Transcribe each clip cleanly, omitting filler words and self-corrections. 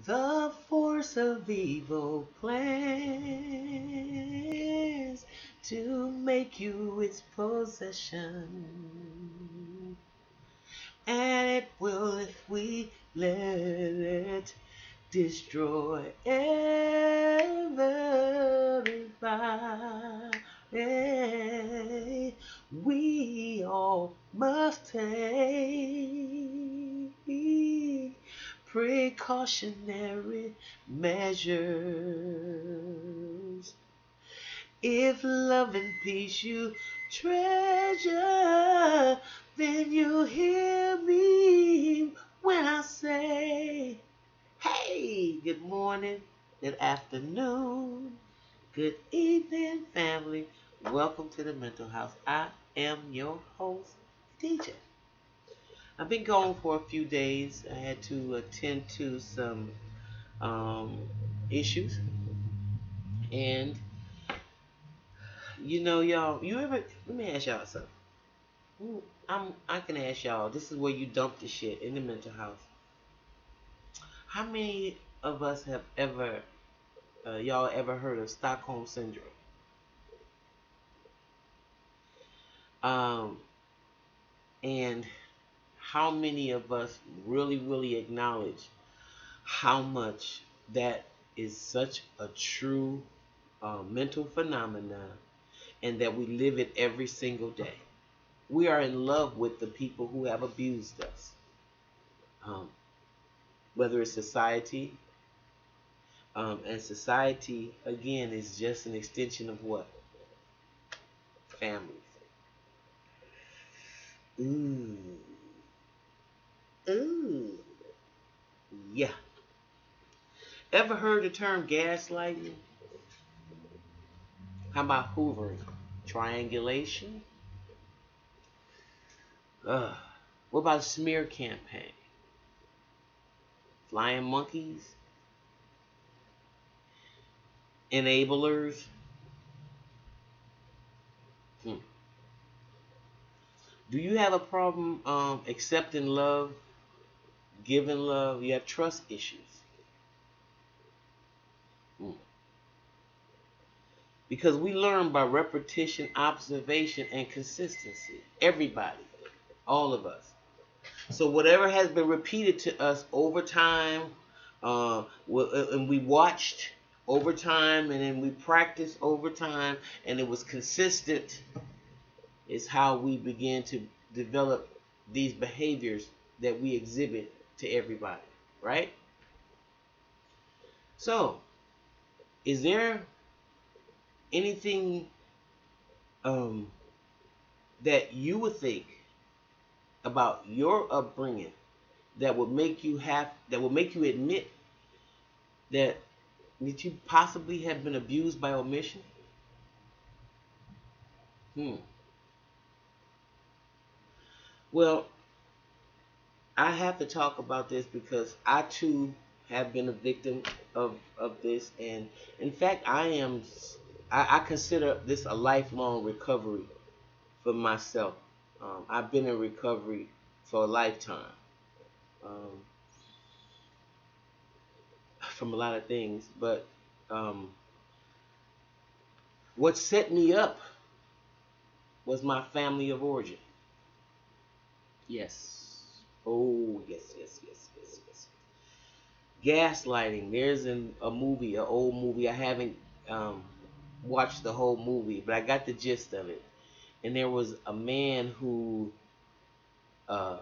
The force of evil plans to make you its possession. And it will, if we let it, destroy everybody. We all must take precautionary measures. If love and peace you treasure, then you hear me when I say, hey, good morning, good afternoon, good evening, family. Welcome to the Mental House. I am your host, DJ. I've been gone for a few days. I had to attend to some issues. And, y'all, let me ask y'all something. I can ask y'all, this is where you dump the shit in the mental house. How many of us have y'all ever heard of Stockholm Syndrome? Um, and how many of us really, really acknowledge how much that is such a true mental phenomenon and that we live it every single day? We are in love with the people who have abused us. Um, whether it's society, and society, again, is just an extension of what? Families. Ooh. Ooh. Yeah. Ever heard the term gaslighting? How about hoovering? Triangulation? Ugh. What about smear campaign? Flying monkeys? Enablers? Hmm. Do you have a problem accepting love, giving love? You have trust issues. Hmm. Because we learn by repetition, observation, and consistency. Everybody, all of us. So whatever has been repeated to us over time, and we watched over time, and then we practiced over time, and it was consistent, is how we begin to develop these behaviors that we exhibit to everybody, right? So, is there anything um, that you would think about your upbringing that would make you admit that you possibly have been abused by omission? Hmm. Well, I have to talk about this because I too have been a victim of this, and in fact, I consider this a lifelong recovery for myself. I've been in recovery for a lifetime, um, from a lot of things, but um, what set me up was my family of origin. Yes. Oh, yes, yes, yes, yes, yes. Gaslighting. There's a movie, an old movie. I haven't um, watched the whole movie, but I got the gist of it. And there was a man who uh,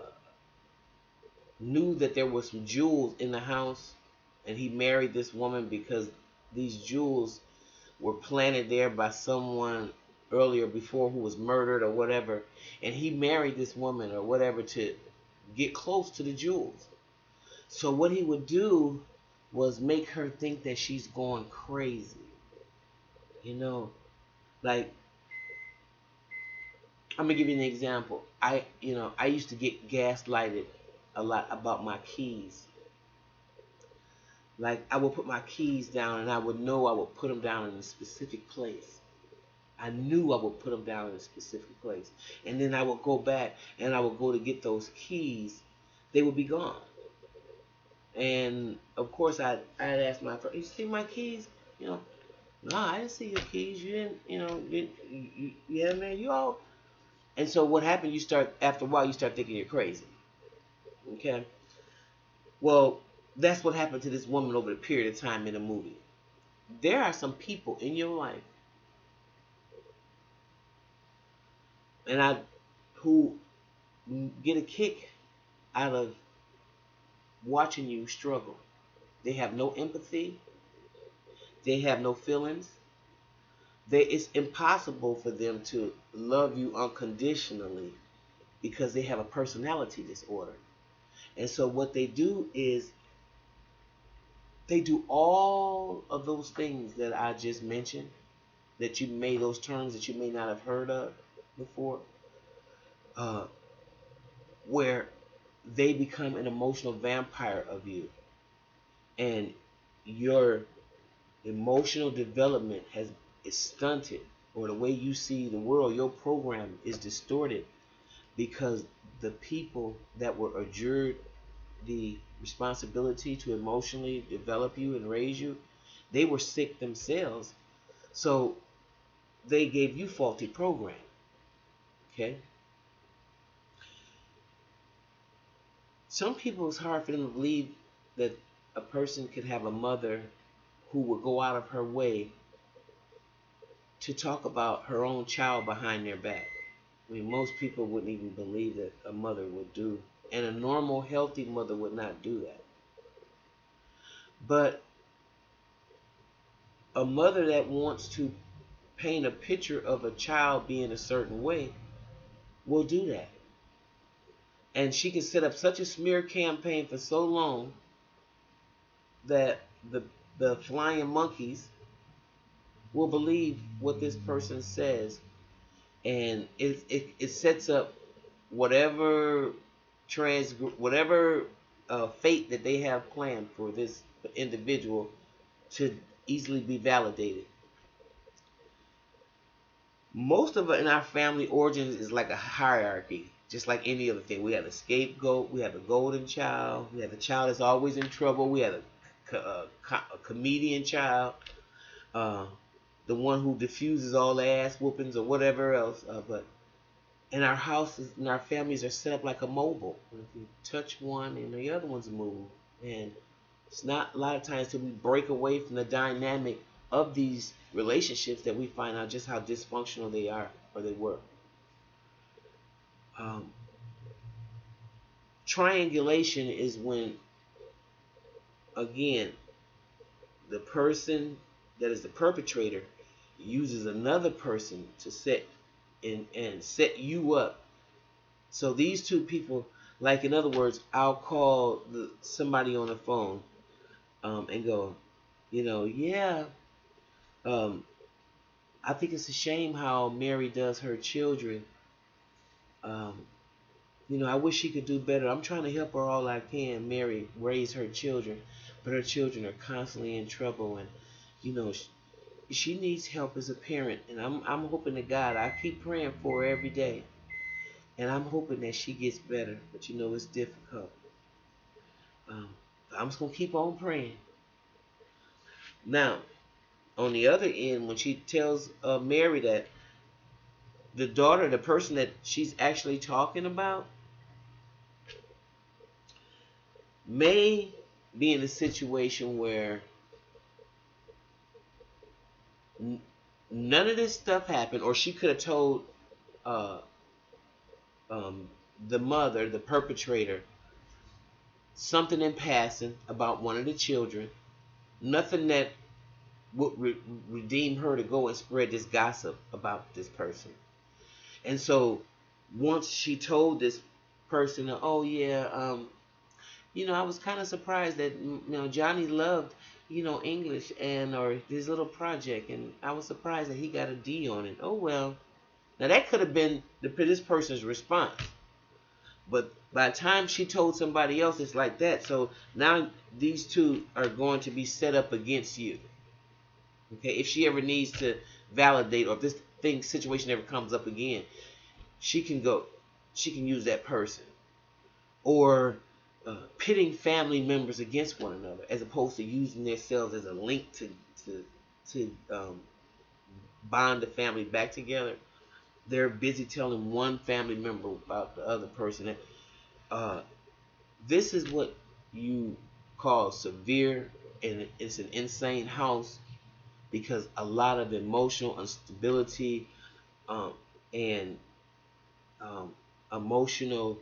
knew that there were some jewels in the house, and he married this woman because these jewels were planted there by someone earlier before who was murdered or whatever. And he married this woman or whatever to get close to the jewels. So what he would do was make her think that she's going crazy. You know, like, I'm gonna give you an example. I used to get gaslighted a lot about my keys. Like, I would put my keys down and I would know I would put them down in a specific place. I knew I would put them down in a specific place. And then I would go back and I would go to get those keys. They would be gone. And of course, I'd ask my friend, "You see my keys?" You know, no, I didn't see your keys. You didn't. Yeah, man, you all. And so what happened? You start after a while, you start thinking you're crazy. Okay. Well, that's what happened to this woman over the period of time in the movie. There are some people in your life, and I, who get a kick out of watching you struggle. They have no empathy. They have no feelings. It's impossible for them to love you unconditionally because they have a personality disorder. And so what they do is they do all of those things that I just mentioned, that you may, those terms that you may not have heard of before, uh, where they become an emotional vampire of you, and your emotional development is stunted, or the way you see the world, your program is distorted because the people that were adjured the responsibility to emotionally develop you and raise you, they were sick themselves. So they gave you faulty program. Okay. Some people, it's hard for them to believe that a person could have a mother who would go out of her way to talk about her own child behind their back. I mean, most people wouldn't even believe that a mother would do, and a normal, healthy mother would not do that. But a mother that wants to paint a picture of a child being a certain way will do that. And she can set up such a smear campaign for so long that the flying monkeys will believe what this person says, and it sets up whatever whatever fate that they have planned for this individual to easily be validated. Most of it in our family origins is like a hierarchy, just like any other thing. We have a scapegoat, we have a golden child, we have a child that's always in trouble, we have a comedian child, uh, the one who diffuses all the ass whoopings or whatever else. But in our houses, and our families are set up like a mobile. If you touch one, and the other one's move, and it's not a lot of times till we break away from the dynamic of these relationships that we find out just how dysfunctional they are or they were. Um, Triangulation is when, again, the person that is the perpetrator uses another person to set and set you up. So these two people, like in other words, I'll call somebody on the phone and go, yeah, um, I think it's a shame how Mary does her children. Um, I wish she could do better. I'm trying to help her all I can, Mary, raise her children, but her children are constantly in trouble, and she needs help as a parent. And I'm hoping to God, I keep praying for her every day, and I'm hoping that she gets better. But it's difficult. Um, I'm just gonna keep on praying. Now, on the other end, when she tells Mary that the daughter, the person that she's actually talking about, may be in a situation where none of this stuff happened, or she could have told uh, um, the mother, the perpetrator, something in passing about one of the children, nothing that would redeem her to go and spread this gossip about this person. And so once she told this person, oh yeah, I was kind of surprised that Johnny loved English and or his little project, and I was surprised that he got a D on it. Oh well, now that could have been this person's response, but by the time she told somebody else, it's like that. So now these two are going to be set up against you. Okay, if she ever needs to validate, or if this situation ever comes up again, she can use that person, or pitting family members against one another, as opposed to using themselves as a link to bond the family back together. They're busy telling one family member about the other person. Uh, this is what you call severe, and it's an insane house, because a lot of emotional instability, um, and um, emotional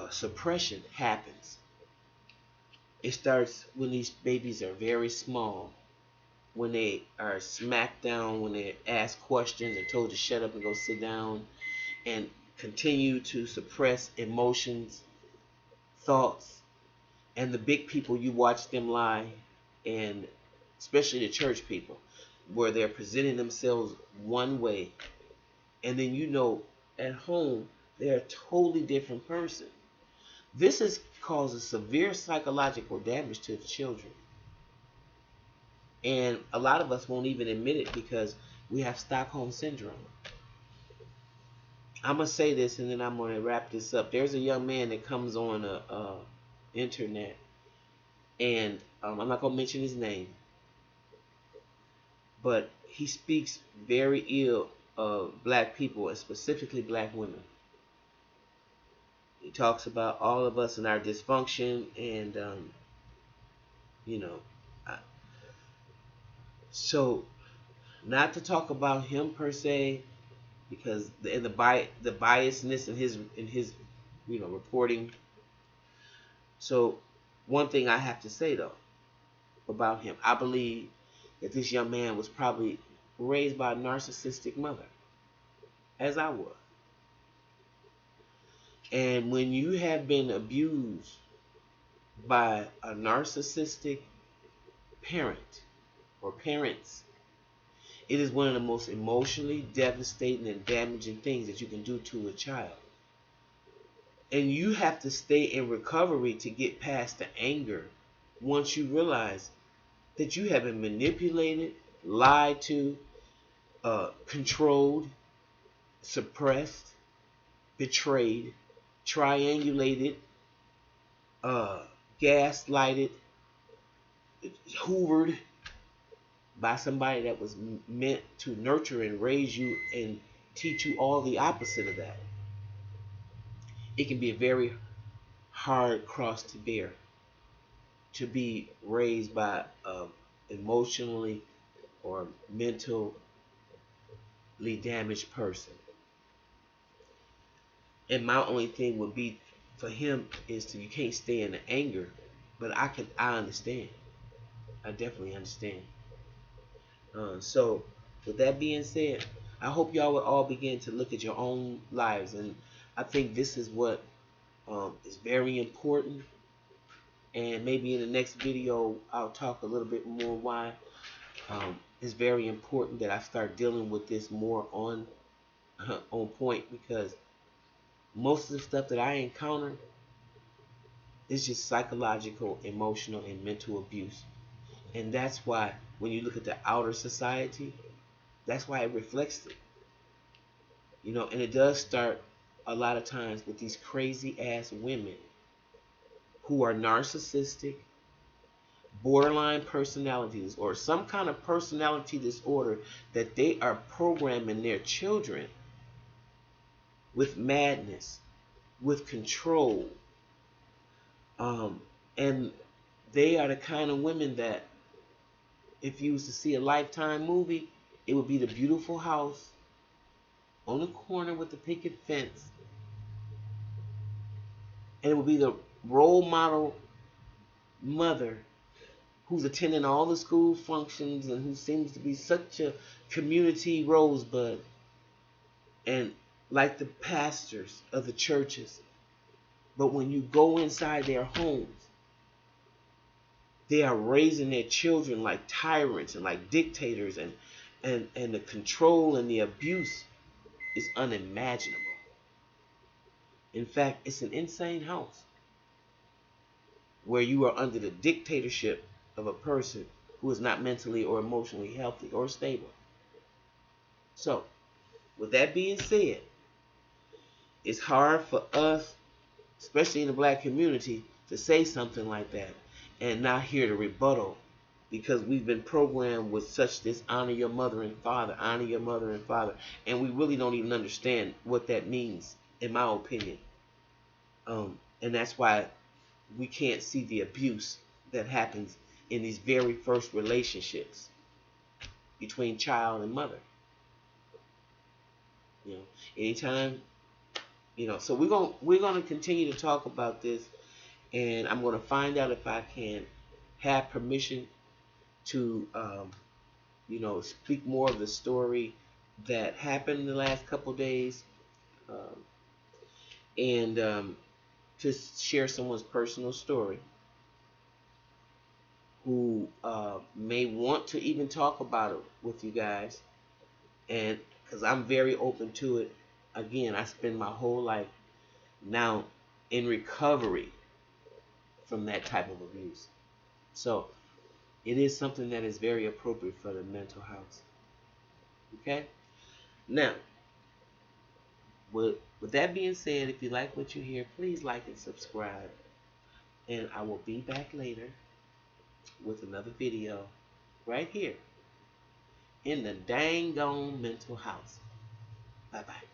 suppression happens. It starts when these babies are very small, when they are smacked down, when they're asked questions and told to shut up and go sit down, and continue to suppress emotions, thoughts, and the big people, you watch them lie, and especially the church people, where they're presenting themselves one way, and then at home they're a totally different person. This causes severe psychological damage to the children, and a lot of us won't even admit it because we have Stockholm syndrome. I'm gonna say this and then I'm gonna wrap this up. There's a young man that comes on the internet, and I'm not gonna mention his name, but he speaks very ill of black people, and specifically black women. He talks about all of us and our dysfunction, and you know, I, so not to talk about him per se, because the biasness in his reporting. So one thing I have to say though about him, I believe that this young man was probably raised by a narcissistic mother, as I was. And when you have been abused by a narcissistic parent or parents, it is one of the most emotionally devastating and damaging things that you can do to a child. And you have to stay in recovery to get past the anger once you realize that you have been manipulated, lied to, controlled, suppressed, betrayed, triangulated, uh, gaslighted, hoovered by somebody that was meant to nurture and raise you and teach you all the opposite of that. It can be a very hard cross to bear, to be raised by emotionally or mentally damaged person. And my only thing would be for him is you can't stay in the anger, but I understand. I definitely understand. So with that being said, I hope y'all will all begin to look at your own lives, and I think this is what is very important. And maybe in the next video I'll talk a little bit more why it's very important that I start dealing with this more on point, because most of the stuff that I encounter is just psychological, emotional, and mental abuse. And that's why when you look at the outer society, that's why it reflects it. And it does start a lot of times with these crazy ass women who are narcissistic, borderline personalities, or some kind of personality disorder, that they are programming their children with madness, with control. And they are the kind of women that, if you was to see a Lifetime movie, it would be the beautiful house on the corner with the picket fence, and it would be the role model mother who's attending all the school functions and who seems to be such a community rosebud, and like the pastors of the churches. But when you go inside their homes, they are raising their children like tyrants and like dictators, and the control and the abuse is unimaginable. In fact, it's an insane house where you are under the dictatorship of a person who is not mentally or emotionally healthy or stable. So, with that being said, it's hard for us especially in the black community, to say something like that and not hear the rebuttal, because we've been programmed with such this honor your mother and father, honor your mother and father, and we really don't even understand what that means, in my opinion. And that's why we can't see the abuse that happens in these very first relationships between child and mother. You know, anytime, so we're gonna continue to talk about this, and I'm gonna find out if I can have permission to speak more of the story that happened in the last couple days, um, and to share someone's personal story who may want to even talk about it with you guys, and because I'm very open to it. Again, I spend my whole life now in recovery from that type of abuse. So it is something that is very appropriate for the mental health. Okay? Now, with that being said, if you like what you hear, please like and subscribe. And I will be back later with another video right here in the dang on mental house. Bye bye.